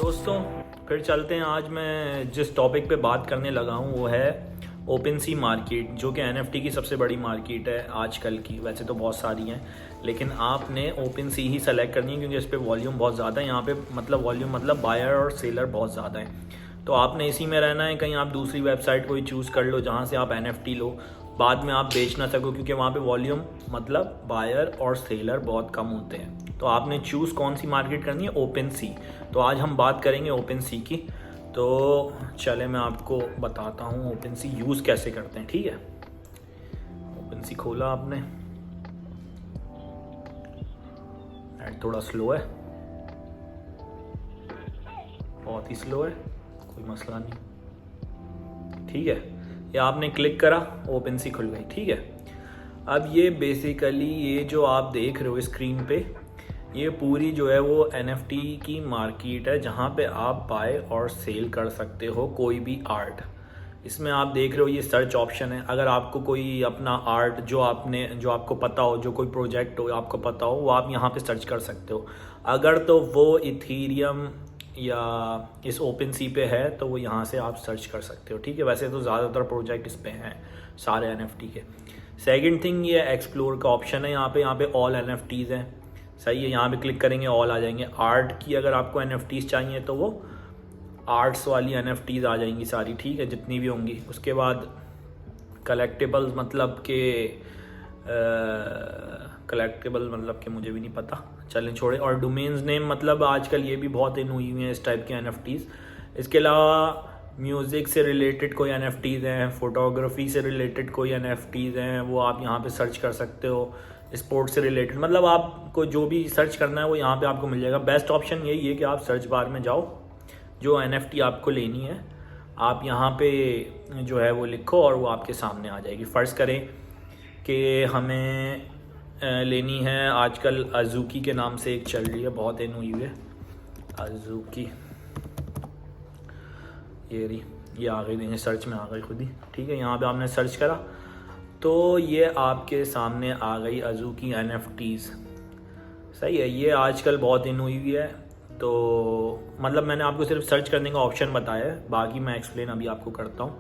दोस्तों फिर चलते हैं। आज मैं जिस टॉपिक पे बात करने लगा हूँ वो है ओपन सी मार्केट, जो कि एनएफटी की सबसे बड़ी मार्केट है आजकल की। वैसे तो बहुत सारी हैं, लेकिन आपने ओपन सी ही सेलेक्ट करनी है क्योंकि इस पर वॉल्यूम बहुत ज़्यादा है। यहाँ पे वॉल्यूम मतलब बायर और सेलर बहुत ज़्यादा है, तो आपने इसी में रहना है। कहीं आप दूसरी वेबसाइट कोई चूज़ कर लो जहाँ से आप एनएफटी लो, बाद में आप बेच ना सको, क्योंकि वहाँ पे वॉल्यूम मतलब बायर और सेलर बहुत कम होते हैं। तो आपने चूज़ कौन सी मार्केट करनी है? ओपन सी। तो आज हम बात करेंगे ओपन सी की। तो चले मैं आपको बताता हूँ ओपन सी यूज़ कैसे करते हैं। ठीक है, ओपन सी खोला आपने, नेट थोड़ा स्लो है, बहुत ही स्लो है, कोई मसला नहीं। ठीक है, ये आपने क्लिक करा, ओपन सी खुल गई। ठीक है, अब ये बेसिकली ये जो आप देख रहे हो स्क्रीन पे, ये पूरी जो है वो एनएफटी की मार्केट है जहाँ पे आप बाय और सेल कर सकते हो कोई भी आर्ट। इसमें आप देख रहे हो ये सर्च ऑप्शन है। अगर आपको कोई अपना आर्ट जो आपको पता हो, जो कोई प्रोजेक्ट हो आपको पता हो, वो आप यहाँ पे सर्च कर सकते हो। अगर तो वो इथीरियम या इस ओपन सी पे है तो वो यहाँ से आप सर्च कर सकते हो। ठीक है, वैसे तो ज़्यादातर प्रोजेक्ट इस पे हैं सारे एनएफटी के। सेकंड थिंग ये एक्सप्लोर का ऑप्शन है। यहाँ पे ऑल एनएफटीज़ हैं। सही है, यहाँ पे क्लिक करेंगे ऑल आ जाएंगे। आर्ट की अगर आपको एनएफटीज़ चाहिए तो वो आर्ट्स वाली एनएफटीज़ आ जाएंगी सारी। ठीक है, जितनी भी होंगी। उसके बाद कलेक्टेबल्स मतलब के मुझे भी नहीं पता, चलें छोड़े। और डोमेन्स नेम मतलब आजकल ये भी बहुत इन हुई हुई हैं इस टाइप के एनएफटीज़। इसके अलावा म्यूज़िक से रिलेटेड कोई एनएफटीज़ हैं, फोटोग्राफी से रिलेटेड कोई एनएफटीज़ हैं, वो आप यहाँ पे सर्च कर सकते हो। स्पोर्ट्स से रिलेटेड मतलब आपको जो भी सर्च करना है वो यहाँ पे आपको मिल जाएगा। बेस्ट ऑप्शन यही है कि आप सर्च बार में जाओ, जो एनएफटी आपको लेनी है आप यहाँ पे जो है वो लिखो और वो आपके सामने आ जाएगी। फ़र्ज़ करें कि हमें लेनी है, आजकल अज़ूकी के नाम से एक चल रही है, बहुत इन हुई है अज़ूकी। ये आ गई, देंगे सर्च में आ गई खुद ही। ठीक है, यहाँ पे आपने सर्च करा तो ये आपके सामने आ गई अज़ूकी एनएफटीज़। सही है, ये आजकल बहुत इन हुई है। तो मतलब मैंने आपको सिर्फ सर्च करने का ऑप्शन बताया है, बाकी मैं एक्सप्लेन अभी आपको करता हूँ।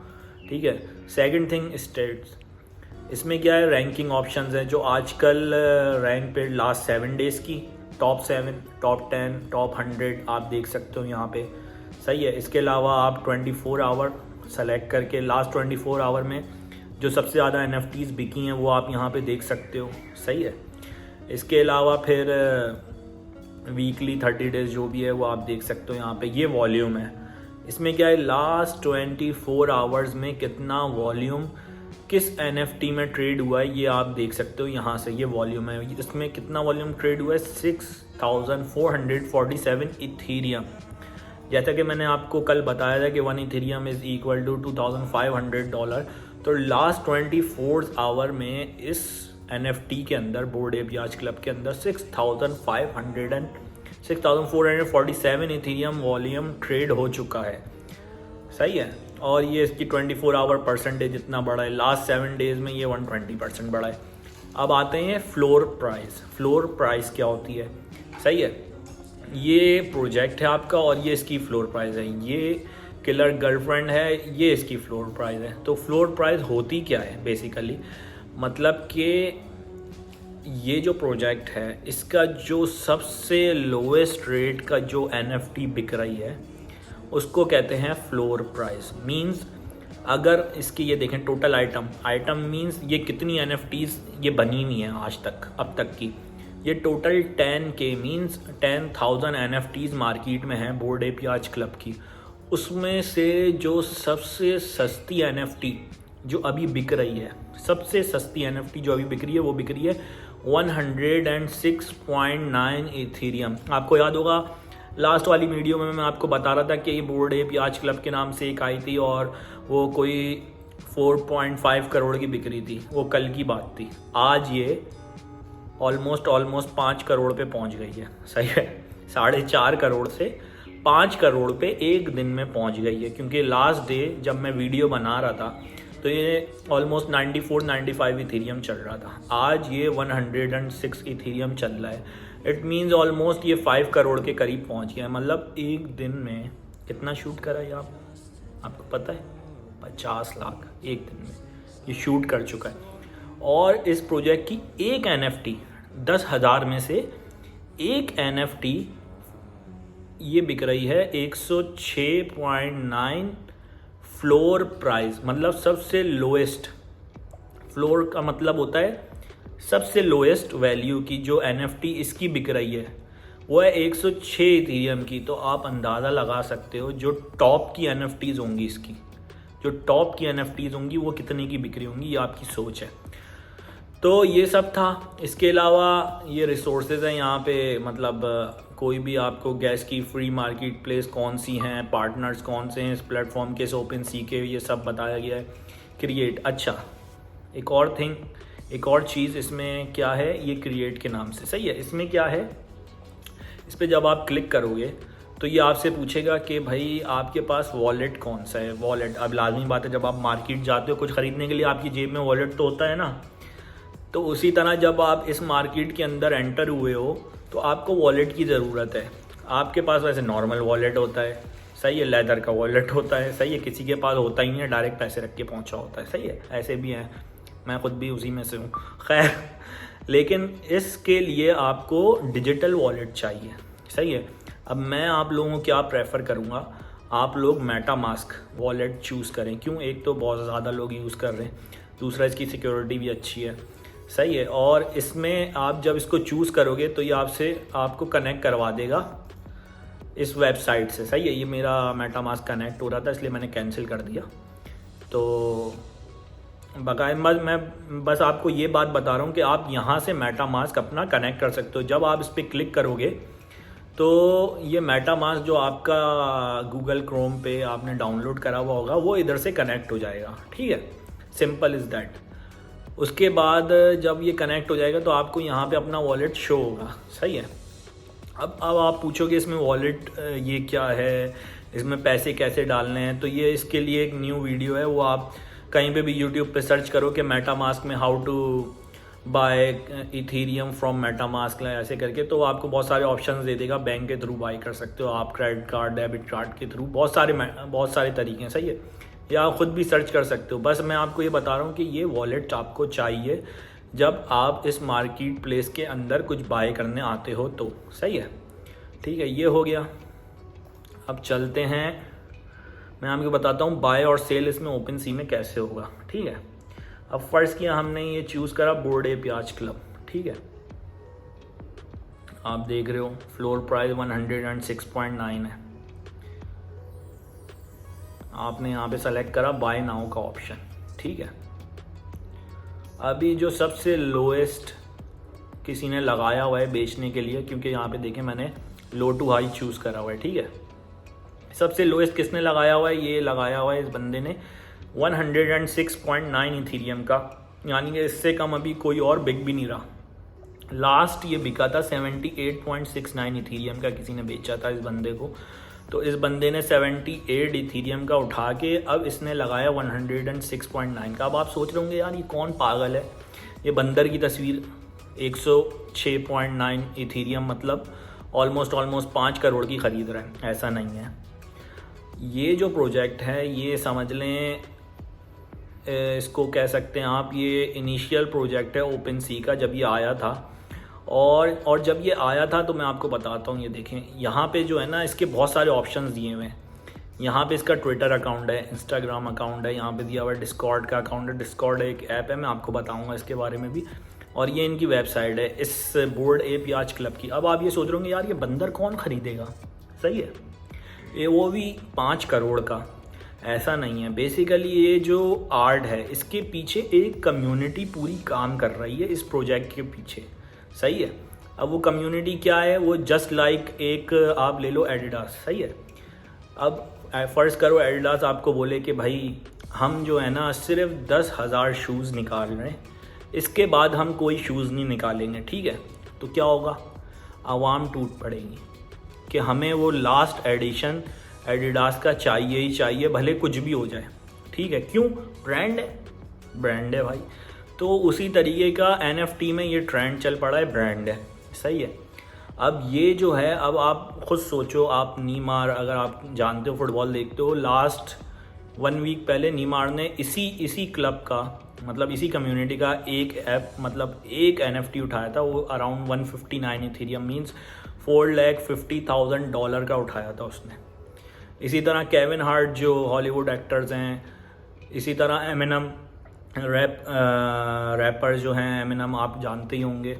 ठीक है, सेकंड थिंग स्टेट्स। इसमें क्या है, रैंकिंग ऑप्शंस हैं जो आजकल रैंक पे लास्ट 7 डेज़ की टॉप 7, टॉप 10, टॉप 100 आप देख सकते हो यहाँ पे। सही है, इसके अलावा आप 24 आवर सेलेक्ट करके लास्ट 24 आवर में जो सबसे ज़्यादा एनएफटीज़ बिकी हैं वो आप यहाँ पे देख सकते हो। सही है, इसके अलावा फिर वीकली 30 डेज़ जो भी है वो आप देख सकते हो यहाँ पे। ये वॉल्यूम है। इसमें क्या है, लास्ट 24 आवर्स में कितना वॉल्यूम किस एनएफटी में ट्रेड हुआ है ये आप देख सकते हो यहाँ से। ये वॉल्यूम है, इसमें कितना वॉल्यूम ट्रेड हुआ है, 6447 इथीरियम। जैसा कि मैंने आपको कल बताया था कि 1 इथीरियम इज़ इक्वल टू $2500। तो लास्ट 24 आवर में इस एनएफटी के अंदर, बोर्ड एप याच क्लब के अंदर 6447 इथीरियम वॉल्यूम ट्रेड हो चुका है। सही है, और ये इसकी 24 आवर परसेंटेज इतना बड़ा है। लास्ट 7 डेज़ में ये 120% बढ़ा है। अब आते हैं फ्लोर प्राइस। फ्लोर प्राइस क्या होती है? सही है, ये प्रोजेक्ट है आपका और ये इसकी फ्लोर प्राइस है। ये किलर गर्लफ्रेंड है, ये इसकी फ्लोर प्राइस है। तो फ्लोर प्राइस होती क्या है बेसिकली, मतलब कि ये जो प्रोजेक्ट है इसका जो सबसे लोवेस्ट रेट का जो एनएफटी बिक रही है उसको कहते हैं फ्लोर प्राइस। मींस अगर इसकी ये देखें टोटल आइटम मींस ये कितनी एनएफटीज़ ये बनी हुई हैं आज तक, अब तक की ये total 10K means 10,000 NFTs market में हैं बोर्ड एप याच क्लब की। उसमें से जो सबसे सस्ती एनएफटी जो अभी बिक रही है, सबसे सस्ती एनएफटी जो अभी बिक रही है वो बिक रही है 106.9 इथीरियम। आपको याद होगा लास्ट वाली वीडियो में मैं आपको बता रहा था कि ये बोर्ड एप याच क्लब के नाम से एक आई थी और वो कोई 4.5 करोड़ की बिक रही थी। वो कल की बात थी। आज ये ऑलमोस्ट 5 करोड़ पे पहुंच गई है। सही है, 4.5 करोड़ से 5 करोड़ पे एक दिन में पहुंच गई है। क्योंकि लास्ट डे जब मैं वीडियो बना रहा था तो ये ऑलमोस्ट 94-95 इथीरियम चल रहा था। आज ये 106 इथीरियम चल रहा है। इट मीन्स ऑलमोस्ट ये 5 करोड़ के करीब पहुंच गया है। मतलब एक दिन में कितना शूट करा ये आपको पता है? 50 लाख एक दिन में ये शूट कर चुका है। और इस प्रोजेक्ट की एक NFT 10,000 में से एक NFT ये बिक रही है 106.9 फ्लोर प्राइस। मतलब सबसे लोएस्ट, फ्लोर का मतलब होता है सबसे लोएस्ट वैल्यू की जो NFT इसकी बिक रही है वो है 106 इथीरियम की। तो आप अंदाज़ा लगा सकते हो जो टॉप की NFTs होंगी इसकी, जो टॉप की NFTs होंगी वो कितने की बिक्री होंगी, ये आपकी सोच है। तो ये सब था। इसके अलावा ये रिसोर्सेज हैं यहाँ पे, मतलब कोई भी आपको गैस की फ्री मार्केट प्लेस कौन सी हैं, पार्टनर्स कौन से हैं इस प्लेटफॉर्म के, OpenSea के, ये सब बताया गया है। क्रिएट, अच्छा एक और चीज़ इसमें क्या है, ये क्रिएट के नाम से, सही है। इसमें क्या है, इस पर जब आप क्लिक करोगे तो ये आपसे पूछेगा कि भाई आपके पास वॉलेट कौन सा है। वॉलेट, अब लाजमी बात है जब आप मार्केट जाते हो कुछ ख़रीदने के लिए आपकी जेब में वॉलेट तो होता है ना। तो उसी तरह जब आप इस मार्केट के अंदर एंटर हुए हो तो आपको वॉलेट की ज़रूरत है। आपके पास वैसे नॉर्मल वॉलेट होता है, सही है, लेदर का वॉलेट होता है, सही है, किसी के पास होता ही नहीं है, डायरेक्ट पैसे रख के पहुंचा होता है, सही है, ऐसे भी हैं, मैं खुद भी उसी में से हूँ, खैर। लेकिन इसके लिए आपको डिजिटल वॉलेट चाहिए, सही है। अब मैं आप लोगों को क्या प्रेफर करूँगा, आप लोग मेटामास्क वॉलेट चूज़ करें। क्यों? एक तो बहुत ज़्यादा लोग यूज़ कर रहे हैं, दूसरा इसकी सिक्योरिटी भी अच्छी है, सही है। और इसमें आप जब इसको चूज़ करोगे तो ये आपको कनेक्ट करवा देगा इस वेबसाइट से, सही है। ये मेरा मेटामास्क कनेक्ट हो रहा था इसलिए मैंने कैंसिल कर दिया। तो मैं बस आपको ये बात बता रहा हूँ कि आप यहाँ से मेटामास्क अपना कनेक्ट कर सकते हो। जब आप इस पर क्लिक करोगे तो ये मेटामास्क जो आपका गूगल क्रोम पे आपने डाउनलोड करा हुआ होगा वो इधर से कनेक्ट हो जाएगा, ठीक है, सिंपल इज़ दैट। उसके बाद जब ये कनेक्ट हो जाएगा तो आपको यहाँ पे अपना वॉलेट शो होगा, सही है। अब आप पूछोगे इसमें वॉलेट ये क्या है, इसमें पैसे कैसे डालने हैं, तो ये इसके लिए एक न्यू वीडियो है, वो आप कहीं पे भी यूट्यूब पे सर्च करो कि मेटामास्क में how to buy Ethereum from MetaMask ऐसे करके, तो आपको बहुत सारे ऑप्शंस दे देगा। बैंक के थ्रू बाय कर सकते हो आप, क्रेडिट कार्ड, डेबिट कार्ड के थ्रू, बहुत सारे तरीके हैं, सही है, या आप खुद भी सर्च कर सकते हो। बस मैं आपको ये बता रहा हूँ कि ये वॉलेट आपको चाहिए जब आप इस मार्केट प्लेस के अंदर कुछ बाय करने आते हो तो, सही है, ठीक है। ये हो गया। अब चलते हैं, मैं आपको बताता हूँ बाय और सेल इसमें OpenSea में कैसे होगा, ठीक है। अब फर्स्ट किया हमने ये चूज़ करा बोर्ड ए प्याज क्लब, ठीक है। आप देख रहे हो फ्लोर प्राइस 106.9 है। आपने यहाँ पे सेलेक्ट करा बाय नाउ का ऑप्शन, ठीक है। अभी जो सबसे लोएस्ट किसी ने लगाया हुआ है बेचने के लिए, क्योंकि यहाँ पे देखें मैंने लो टू हाई चूज़ करा हुआ है, ठीक है। सबसे लोएस्ट किसने लगाया हुआ है, ये लगाया हुआ है इस बंदे ने 106.9 इथीरियम का, यानी कि इससे कम अभी कोई और बिक भी नहीं रहा। लास्ट ये बिका था 78.69 इथीरियम का, किसी ने बेचा था इस बंदे को। तो इस बंदे ने 78 इथीरियम का उठा के अब इसने लगाया 106.9 का। अब आप सोच रहे होंगे यार ये कौन पागल है, ये बंदर की तस्वीर 106.9 इथीरियम मतलब ऑलमोस्ट 5 करोड़ की ख़रीद रहा है। ऐसा नहीं है। ये जो प्रोजेक्ट है ये समझ लें, इसको कह सकते हैं आप, ये इनिशियल प्रोजेक्ट है OpenSea का जब ये आया था। और जब ये आया था तो मैं आपको बताता हूँ, ये देखें यहाँ पे जो है ना इसके बहुत सारे ऑप्शंस दिए हुए हैं। यहाँ पे इसका ट्विटर अकाउंट है, इंस्टाग्राम अकाउंट है, यहाँ पे दिया हुआ है डिस्कॉर्ड का अकाउंट है। डिस्कॉर्ड एक ऐप है, मैं आपको बताऊँगा इसके बारे में भी। और ये इनकी वेबसाइट है इस बोर्ड ए प्याज क्लब की। अब आप ये सोच रहे होंगे यार ये बंदर कौन ख़रीदेगा, सही है, ये वो भी 5 करोड़ का। ऐसा नहीं है। बेसिकली ये जो आर्ट है इसके पीछे एक कम्युनिटी पूरी काम कर रही है इस प्रोजेक्ट के पीछे, सही है। अब वो कम्युनिटी क्या है, वो जस्ट लाइक एक आप ले लो एडिडास, सही है। अब फ़र्ज़ करो एडिडास आपको बोले कि भाई हम जो है ना सिर्फ 10,000 शूज़ निकाल रहे हैं, इसके बाद हम कोई शूज़ नहीं निकालेंगे, ठीक है। तो क्या होगा, आवाम टूट पड़ेगी कि हमें वो लास्ट एडिशन एडिडास का चाहिए ही चाहिए, भले कुछ भी हो जाए, ठीक है। क्यों? ब्रांड है भाई। तो उसी तरीके का NFT में ये ट्रेंड चल पड़ा है, ब्रांड है, सही है। अब ये जो है, अब आप खुद सोचो, आप नीमार, अगर आप जानते हो फुटबॉल देखते हो, लास्ट 1 वीक पहले नीमार ने इसी क्लब का, मतलब इसी कम्युनिटी का एक ऐप, मतलब एक NFT उठाया था, वो अराउंड 159 इथेरियम मीन्स $450,000 का उठाया था उसने। इसी तरह केविन हार्ट जो हॉलीवुड एक्टर्स हैं, इसी तरह एमिनम रैपर जो हैं, एमिनम आप जानते ही होंगे,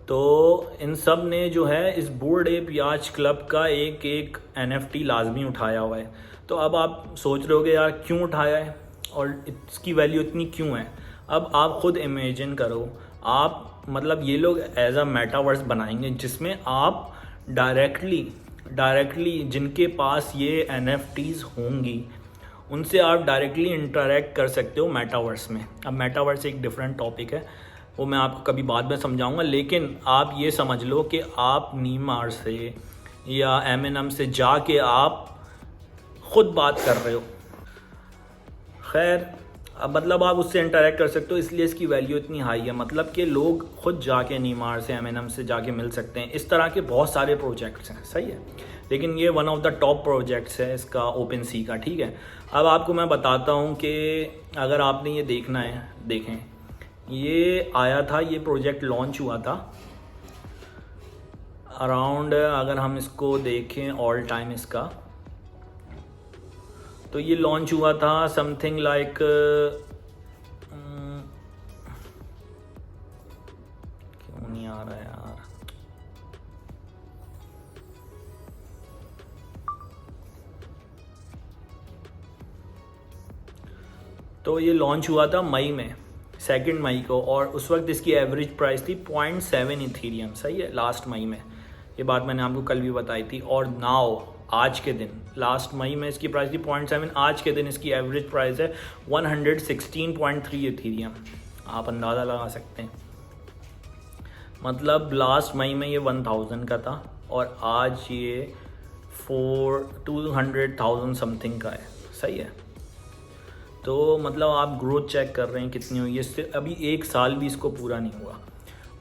तो इन सब ने जो है इस बोर्ड एप याच क्लब का एक NFT लाजमी उठाया हुआ है। तो अब आप सोच रहे होगे यार क्यों उठाया है और इसकी वैल्यू इतनी क्यों है। अब आप खुद इमेजिन करो, आप मतलब ये लोग एज अ मेटावर्स बनाएंगे जिसमें आप डायरेक्टली जिनके पास ये NFTs होंगी उनसे आप डायरेक्टली इंटरेक्ट कर सकते हो मेटावर्स में। अब मेटावर्स एक डिफरेंट टॉपिक है, वो मैं आपको कभी बाद में समझाऊंगा, लेकिन आप ये समझ लो कि आप नीमार से या एमिनम से जाके आप खुद बात कर रहे हो। खैर, अब मतलब आप उससे इंटरेक्ट कर सकते हो, इसलिए इसकी वैल्यू इतनी हाई है। मतलब कि लोग खुद जाके नीमार से, एमिनम से जाके मिल सकते हैं। इस तरह के बहुत सारे प्रोजेक्ट्स हैं, सही है, लेकिन ये one of the top projects है इसका, OpenSea का। ठीक है, अब आपको मैं बताता हूँ कि अगर आपने ये देखना है, देखें, ये आया था, ये प्रोजेक्ट लॉन्च हुआ था अराउंड, अगर हम इसको देखें ऑल टाइम इसका, तो ये लॉन्च हुआ था समथिंग लाइक क्यों नहीं आ रहा है यार, तो ये लॉन्च हुआ था मई में, 2 मई को, और उस वक्त इसकी एवरेज प्राइस थी 0.7 इथेरियम। सही है, लास्ट मई में, ये बात मैंने आपको कल भी बताई थी। और नाउ आज के दिन, लास्ट मई में इसकी प्राइस थी 0.7, आज के दिन इसकी एवरेज प्राइस है 116.3 इथेरियम। आप अंदाज़ा लगा सकते हैं, मतलब लास्ट मई में ये 1000 का था और आज ये 200,000 समथिंग का है। सही है, तो मतलब आप ग्रोथ चेक कर रहे हैं कितनी हुई है, इससे अभी 1 साल भी इसको पूरा नहीं हुआ।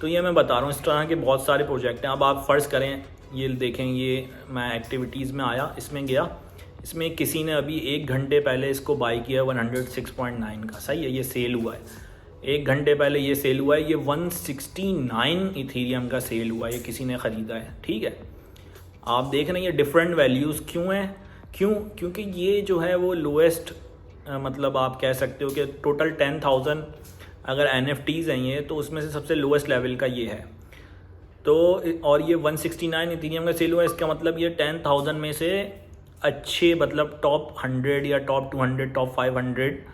तो ये मैं बता रहा हूँ, इस तरह के बहुत सारे प्रोजेक्ट हैं। अब आप फ़र्ज़ करें, ये देखें, ये मैं एक्टिविटीज़ में आया, इसमें गया, इसमें किसी ने अभी 1 घंटे पहले इसको बाई किया 106.9 का। सही है, ये सेल हुआ है, 1 घंटे पहले ये सेल हुआ है, ये 169 इथेरियम का सेल हुआ है, ये किसी ने ख़रीदा है। ठीक है, आप देख रहे हैं ये डिफरेंट वैल्यूज़ क्यों हैं, क्योंकि ये जो है वो लोएस्ट, मतलब आप कह सकते हो कि टोटल 10,000 अगर NFTs हैं ये, तो उसमें से सबसे लोएस्ट लेवल का ये है। तो और ये 169 इथेरियम का सेल हुआ है, इसका मतलब ये 10,000 में से अच्छे, मतलब टॉप 100 या टॉप 200, टॉप 500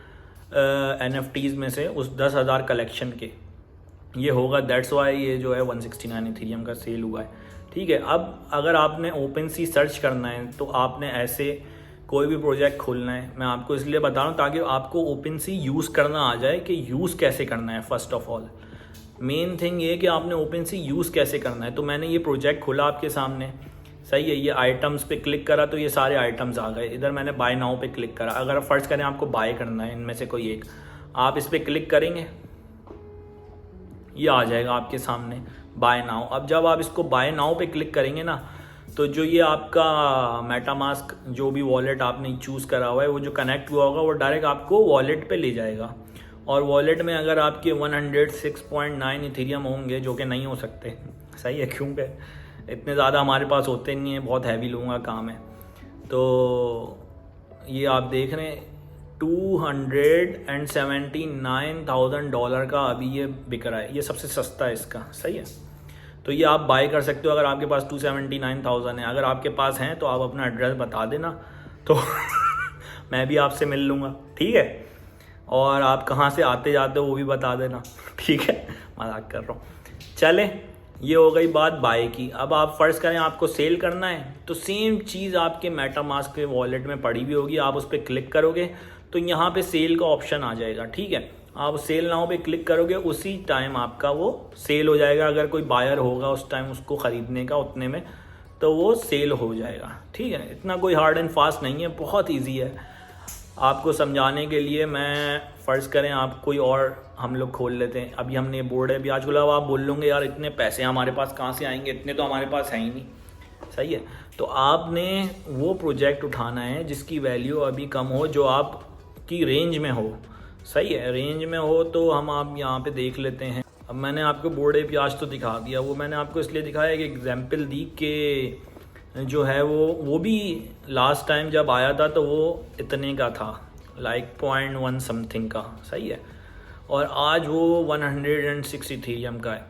NFTs में से उस 10,000 कलेक्शन के ये होगा। दैट्स वाई ये जो है 169 इथेरियम का सेल हुआ है। ठीक है, अब अगर आपने OpenSea सर्च करना है तो आपने ऐसे कोई भी प्रोजेक्ट खोलना है, मैं आपको इसलिए बता रहा हूँ ताकि आपको OpenSea यूज़ करना आ जाए कि यूज़ कैसे करना है। First of all main thing ये कि आपने OpenSea यूज़ कैसे करना है। तो मैंने ये प्रोजेक्ट खोला आपके सामने, सही है, ये आइटम्स पे क्लिक करा तो ये सारे आइटम्स आ गए। इधर मैंने बाय नाउ पे क्लिक करा। अगर फ़र्ज़ करें आपको बाय करना है इनमें से कोई एक, आप इस पर क्लिक करेंगे, ये आ जाएगा आपके सामने बाय नाउ। अब जब आप इसको बाय नाउ पे क्लिक करेंगे ना, तो जो ये आपका मेटामास्क जो भी वॉलेट आपने चूज़ करा हुआ है, वो जो कनेक्ट हुआ होगा वो डायरेक्ट आपको वॉलेट पे ले जाएगा। और वॉलेट में अगर आपके 106.9 इथेरियम होंगे, जो कि नहीं हो सकते, सही है, क्योंकि इतने ज़्यादा हमारे पास होते नहीं हैं, बहुत हैवी लोगों का काम है। तो ये आप देख रहे हैं $279,000 का अभी ये बिक रहा है, ये सबसे सस्ता है इसका। सही है, तो ये आप बाय कर सकते हो अगर आपके पास 279,000 है। अगर आपके पास हैं तो आप अपना एड्रेस बता देना, तो मैं भी आपसे मिल लूँगा। ठीक है, और आप कहाँ से आते जाते हो वो भी बता देना। ठीक है, मजाक कर रहा हूँ। चले, ये हो गई बात बाय की। अब आप फ़र्ज़ करें आपको सेल करना है, तो सेम चीज़ आपके मेटामास्क के वॉलेट में पड़ी हुई होगी। आप उस पर क्लिक करोगे तो यहाँ पे सेल का ऑप्शन आ जाएगा। ठीक है, आप सेल नाउ पे क्लिक करोगे, उसी टाइम आपका वो सेल हो जाएगा। अगर कोई बायर होगा उस टाइम उसको ख़रीदने का उतने में, तो वो सेल हो जाएगा। ठीक है, इतना कोई हार्ड एंड फास्ट नहीं है, बहुत ईजी है। आपको समझाने के लिए मैं फ़र्ज़ करें आप कोई और हम लोग खोल लेते हैं, अभी हमने बोर्ड है ब्याज गुलाब, आप बोल लोगे यार इतने पैसे हमारे पास कहाँ से आएंगे, इतने तो हमारे पास है ही नहीं, सही है। तो आपने वो प्रोजेक्ट उठाना है जिसकी वैल्यू अभी कम हो, जो आपकी रेंज में हो, सही है। रेंज में हो तो हम आप यहाँ पे देख लेते हैं। अब मैंने आपको बोर्ड ब्याज तो दिखा दिया, वो मैंने आपको इसलिए दिखाया कि एग्जाम्पल दी कि जो है वो भी लास्ट टाइम जब आया था तो वो इतने का था, लाइक 0.1 समथिंग का, सही है। और आज वो 106 इथेरियम का है।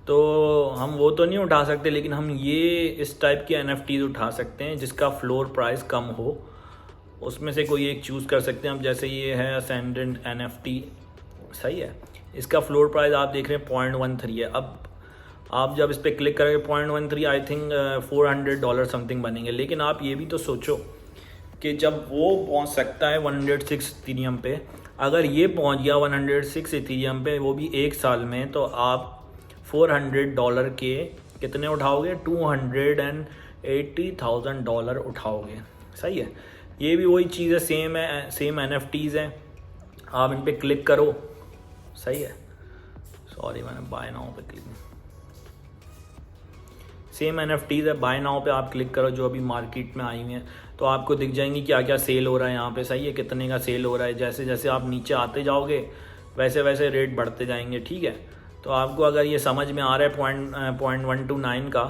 तो हम वो तो नहीं उठा सकते, लेकिन हम ये इस टाइप के NFTs उठा सकते हैं जिसका फ्लोर प्राइस कम हो। उसमें से कोई एक चूज़ कर सकते हैं हम, जैसे ये है असेंडेंट NFT, सही है। इसका फ्लोर प्राइस आप देख रहे हैं 0.13 है। अब आप जब इस पर क्लिक करेंगे 0.13 आई थिंक $400 समथिंग बनेंगे। लेकिन आप ये भी तो सोचो कि जब वो पहुंच सकता है 106 इथेरियम पे, अगर ये पहुंच गया 106 इथेरियम पे वो भी एक साल में, तो आप $400 के कितने उठाओगे, $280,000 उठाओगे, सही है। ये भी वही चीज़ है, सेम NFTs हैं। आप इन पे क्लिक करो, सही है। सॉरी मैंने बाय नाउ पे क्लिक, सेम NFTs है, बाय नाउ पे आप क्लिक करो जो अभी मार्केट में आई हुई हैं, तो आपको दिख जाएंगी क्या क्या सेल हो रहा है यहाँ पे, सही है, कितने का सेल हो रहा है। जैसे जैसे आप नीचे आते जाओगे वैसे वैसे रेट बढ़ते जाएंगे, ठीक है। तो आपको अगर ये समझ में आ रहा है 0.129 का,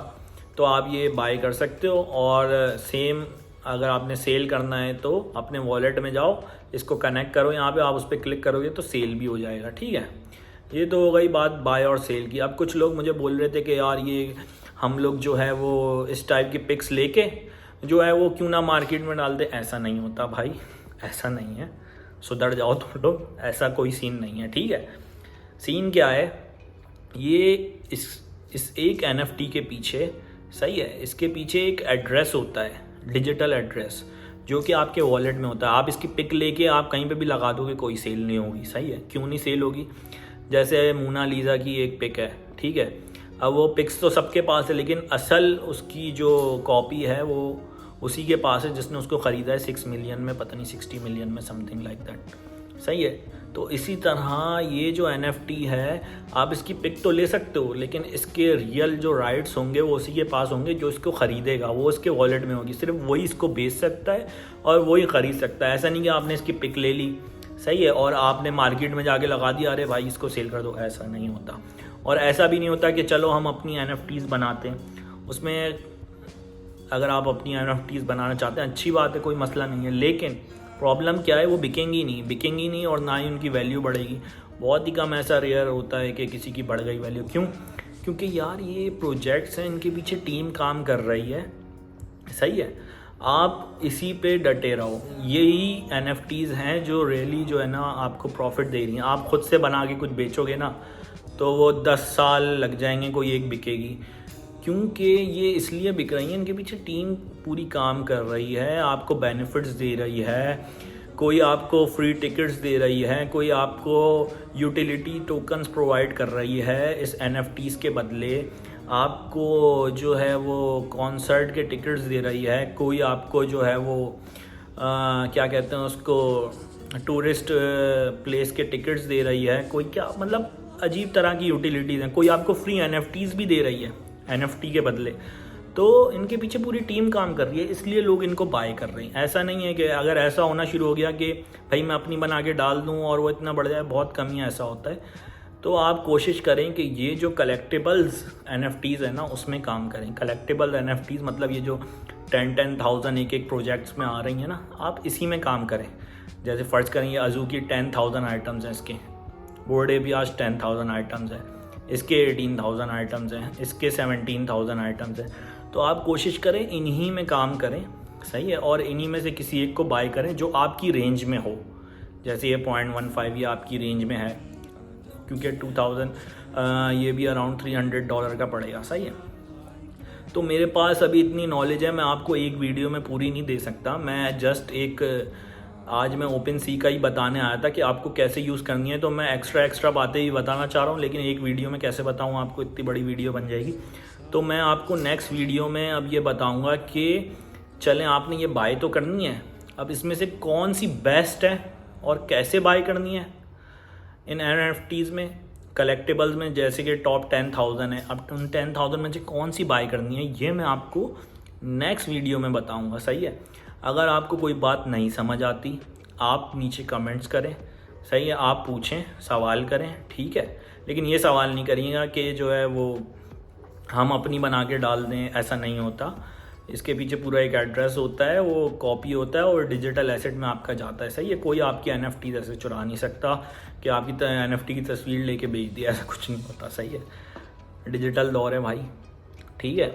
तो आप ये बाय कर सकते हो। और सेम अगर आपने सेल करना है तो अपने वॉलेट में जाओ, इसको कनेक्ट करो यहाँ पे, आप उस पर क्लिक करोगे तो सेल भी हो जाएगा, ठीक है। ये तो हो गई बात बाय और सेल की। अब कुछ लोग मुझे बोल रहे थे कि यार ये हम लोग जो है वो इस टाइप की पिक्स लेके जो है वो क्यों ना मार्केट में डाल दे। ऐसा नहीं होता भाई, ऐसा नहीं है, सुधर जाओ तुम लोग, ऐसा कोई सीन नहीं है, ठीक है। सीन क्या है, ये इस एक NFT के पीछे, सही है, इसके पीछे एक एड्रेस होता है, डिजिटल एड्रेस, जो कि आपके वॉलेट में होता है। आप इसकी पिक लेके आप कहीं पे भी लगा दोगे, कोई सेल नहीं होगी, सही है। क्यों नहीं सेल होगी, जैसे मोनालिसा की एक पिक है, ठीक है। अब वो पिक्स तो सबके पास है, लेकिन असल उसकी जो कॉपी है वो उसी के पास है जिसने उसको ख़रीदा है 6 मिलियन में, पता नहीं 60 मिलियन में, समथिंग लाइक दैट, सही है। तो इसी तरह ये जो NFT है, आप इसकी पिक तो ले सकते हो, लेकिन इसके रियल जो राइट्स होंगे वो उसी के पास होंगे जो इसको ख़रीदेगा, वो इसके वॉलेट में होगी, सिर्फ वही इसको बेच सकता है और वही ख़रीद सकता है। ऐसा नहीं कि आपने इसकी पिक ले ली, सही है, और आपने मार्केट में जाके लगा दिया अरे भाई इसको सेल कर दो, ऐसा नहीं होता। और ऐसा भी नहीं होता कि चलो हम अपनी NFTs बनाते हैं, उसमें अगर आप अपनी NFTs बनाना चाहते हैं अच्छी बात है, कोई मसला नहीं है, लेकिन प्रॉब्लम क्या है, वो बिकेंगी नहीं और ना ही उनकी वैल्यू बढ़ेगी। बहुत ही कम ऐसा रेयर होता है कि किसी की बढ़ गई वैल्यू। क्यों? क्योंकि यार ये प्रोजेक्ट्स हैं, इनके पीछे टीम काम कर रही है, सही है। आप इसी पे डटे रहो, यही NFTs हैं जो रियली जो है ना आपको प्रॉफिट दे रही हैं। आप खुद से बना के कुछ बेचोगे ना तो वो 10 साल लग जाएंगे, कोई एक बिकेगी। क्योंकि ये इसलिए बिक रही है, इनके पीछे टीम पूरी काम कर रही है, आपको बेनिफिट्स दे रही है, कोई आपको फ्री टिकट्स दे रही है, कोई आपको यूटिलिटी टोकन्स प्रोवाइड कर रही है इस NFTs के बदले, आपको जो है वो कॉन्सर्ट के टिकट्स दे रही है, कोई आपको जो है वो क्या कहते हैं उसको, टूरिस्ट प्लेस के टिकट्स दे रही है, कोई क्या मतलब अजीब तरह की यूटिलिटीज़ हैं, कोई आपको फ्री NFTs भी दे रही है NFT के बदले। तो इनके पीछे पूरी टीम काम कर रही है, इसलिए लोग इनको बाय कर रहे हैं। ऐसा नहीं है कि अगर ऐसा होना शुरू हो गया कि भाई मैं अपनी बना के डाल दूं और वो इतना बढ़ जाए, बहुत कम ही ऐसा होता है। तो आप कोशिश करें कि ये जो कलेक्टिबल्स NFTs है ना उसमें काम करें। कलेक्टिबल NFTs मतलब ये जो 10,000 एक प्रोजेक्ट्स में आ रही हैं ना, आप इसी में काम करें। जैसे फ़र्ज़ करें ये अज़ू की 10,000 आइटम्स हैं, इसके बोर्ड ब्याज 10,000 आइटम्स हैं, इसके 18,000 आइटम्स हैं, इसके 17,000 आइटम्स हैं। तो आप कोशिश करें इन्हीं में काम करें, सही है, और इन्हीं में से किसी एक को बाय करें जो आपकी रेंज में हो। जैसे ये 0.15 ये आपकी रेंज में है, क्योंकि 2000 ये भी अराउंड $300 का पड़ेगा, सही है। तो मेरे पास अभी इतनी नॉलेज है, मैं आपको एक वीडियो में पूरी नहीं दे सकता। मैं जस्ट आज मैं OpenSea का ही बताने आया था कि आपको कैसे यूज़ करनी है, तो मैं एक्स्ट्रा बातें ही बताना चाह रहा हूँ, लेकिन एक वीडियो में कैसे बताऊँ आपको, इतनी बड़ी वीडियो बन जाएगी। तो मैं आपको नेक्स्ट वीडियो में अब ये बताऊँगा कि चलें आपने ये बाय तो करनी है, अब इसमें से कौन सी बेस्ट है और कैसे बाय करनी है इन NFTs में, कलेक्टिबल्स में, जैसे कि टॉप 10,000 है, अब उन 10,000 में से कौन सी बाय करनी है ये मैं आपको नेक्स्ट वीडियो में बताऊंगा। सही है। अगर आपको कोई बात नहीं समझ आती आप नीचे कमेंट्स करें, सही है, आप पूछें, सवाल करें, ठीक है, लेकिन ये सवाल नहीं करिएगा कि जो है वो हम अपनी बना के डाल दें, ऐसा नहीं होता। इसके पीछे पूरा एक एड्रेस होता है, वो कॉपी होता है और डिजिटल एसेट में आपका जाता है। सही है। कोई आपकी NFT ऐसे चुरा नहीं सकता कि आपकी NFT की तस्वीर लेके बेच दिया, ऐसा कुछ नहीं होता। सही है। डिजिटल दौर है भाई, ठीक है।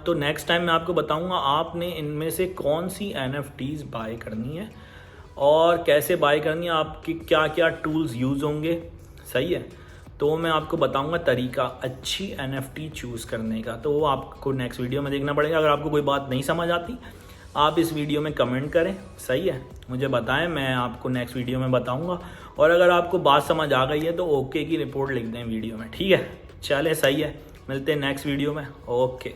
तो नेक्स्ट टाइम मैं आपको बताऊंगा आपने इनमें से कौन सी NFTs बाय करनी है और कैसे बाय करनी है, आपके क्या क्या टूल्स यूज़ होंगे। सही है। तो मैं आपको बताऊंगा तरीका अच्छी NFT चूज़ करने का, तो वो आपको नेक्स्ट वीडियो में देखना पड़ेगा। अगर आपको कोई बात नहीं समझ आती आप इस वीडियो में कमेंट करें, सही है, मुझे बताएं, मैं आपको नेक्स्ट वीडियो में बताऊंगा। और अगर आपको बात समझ आ गई है तो ओके की रिपोर्ट लिख दें वीडियो में, ठीक है। चले, सही है, मिलते हैं नेक्स्ट वीडियो में। ओके।